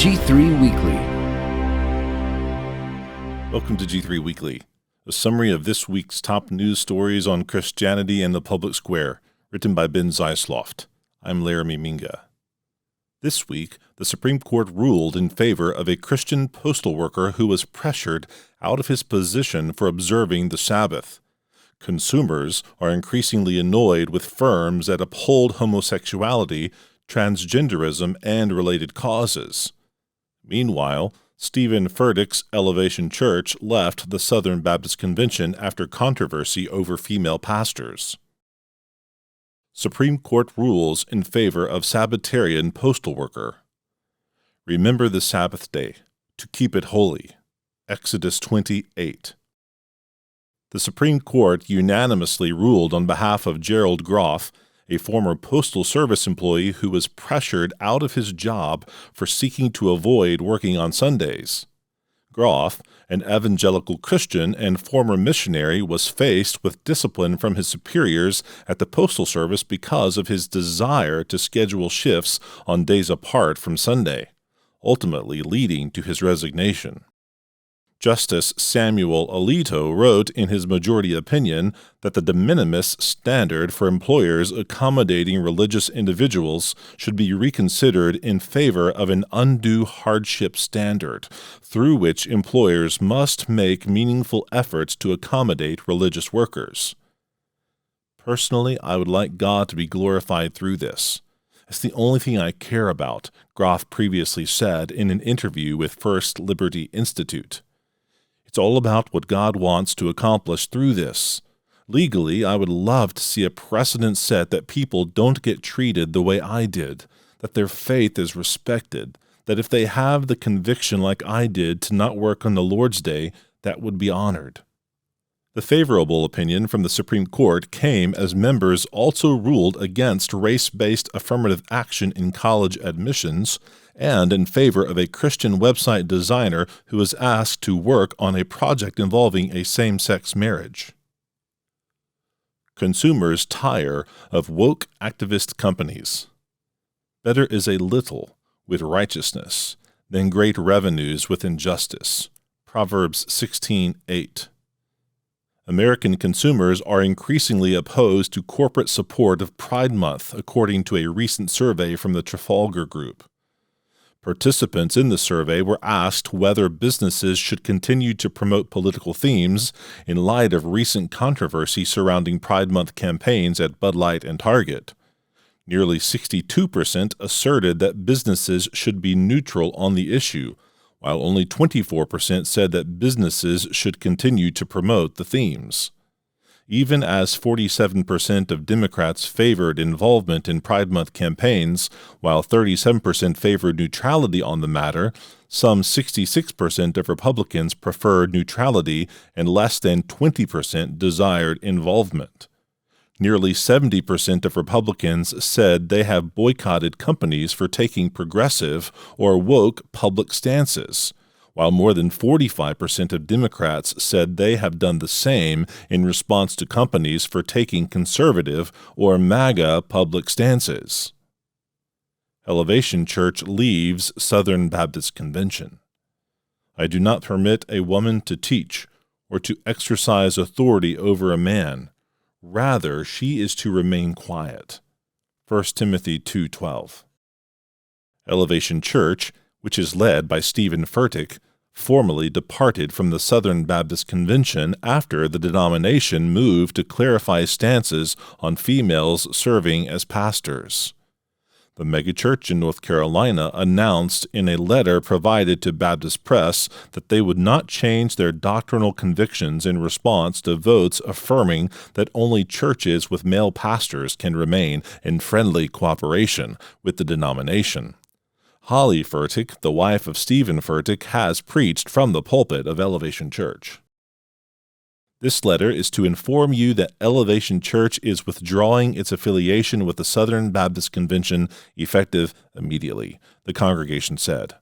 G3 Weekly. Welcome to G3 Weekly, a summary of this week's top news stories on Christianity and the public square, written by Ben Zeisloft. I'm Laramie Minga. This week, the Supreme Court ruled in favor of a Christian postal worker who was pressured out of his position for observing the Sabbath. Consumers are increasingly annoyed with firms that uphold homosexuality, transgenderism, and related causes. Meanwhile, Stephen Furtick's Elevation Church left the Southern Baptist Convention after controversy over female pastors. Supreme Court rules in favor of Sabbatarian postal worker. Remember the Sabbath day, to keep it holy. Exodus 28. The Supreme Court unanimously ruled on behalf of Gerald Groff, a former Postal Service employee who was pressured out of his job for seeking to avoid working on Sundays. Groff, an evangelical Christian and former missionary, was faced with discipline from his superiors at the Postal Service because of his desire to schedule shifts on days apart from Sunday, ultimately leading to his resignation. Justice Samuel Alito wrote in his majority opinion that the de minimis standard for employers accommodating religious individuals should be reconsidered in favor of an undue hardship standard, through which employers must make meaningful efforts to accommodate religious workers. Personally, I would like God to be glorified through this. It's the only thing I care about, Groff previously said in an interview with First Liberty Institute. It's all about what God wants to accomplish through this. Legally, I would love to see a precedent set that people don't get treated the way I did, that their faith is respected, that if they have the conviction like I did to not work on the Lord's Day, that would be honored. The favorable opinion from the Supreme Court came as members also ruled against race-based affirmative action in college admissions and in favor of a Christian website designer who was asked to work on a project involving a same-sex marriage. Consumers tire of woke activist companies. Better is a little with righteousness than great revenues with injustice. Proverbs 16:8. American consumers are increasingly opposed to corporate support of Pride Month, according to a recent survey from the Trafalgar Group. Participants in the survey were asked whether businesses should continue to promote political themes in light of recent controversy surrounding Pride Month campaigns at Bud Light and Target. Nearly 62% asserted that businesses should be neutral on the issue, while only 24% said that businesses should continue to promote the themes. Even as 47% of Democrats favored involvement in Pride Month campaigns, while 37% favored neutrality on the matter, some 66% of Republicans preferred neutrality and less than 20% desired involvement. Nearly 70% of Republicans said they have boycotted companies for taking progressive or woke public stances, while more than 45% of Democrats said they have done the same in response to companies for taking conservative or MAGA public stances. Elevation Church leaves Southern Baptist Convention. I do not permit a woman to teach or to exercise authority over a man. Rather, she is to remain quiet. 1 Timothy 2:12. Elevation Church, which is led by Stephen Furtick, formally departed from the Southern Baptist Convention after the denomination moved to clarify stances on females serving as pastors. The megachurch in North Carolina announced in a letter provided to Baptist Press that they would not change their doctrinal convictions in response to votes affirming that only churches with male pastors can remain in friendly cooperation with the denomination. Holly Furtick, the wife of Stephen Furtick, has preached from the pulpit of Elevation Church. This letter is to inform you that Elevation Church is withdrawing its affiliation with the Southern Baptist Convention effective immediately, the congregation said.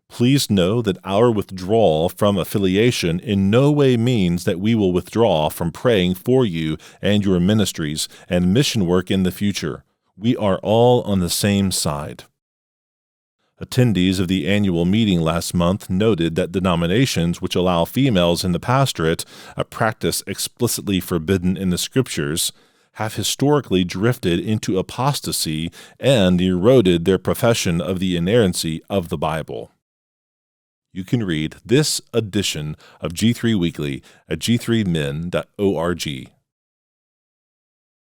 Please know that our withdrawal from affiliation in no way means that we will withdraw from praying for you and your ministries and mission work in the future. We are all on the same side. Attendees of the annual meeting last month noted that denominations which allow females in the pastorate, a practice explicitly forbidden in the Scriptures, have historically drifted into apostasy and eroded their profession of the inerrancy of the Bible. You can read this edition of G3 Weekly at g3min.org.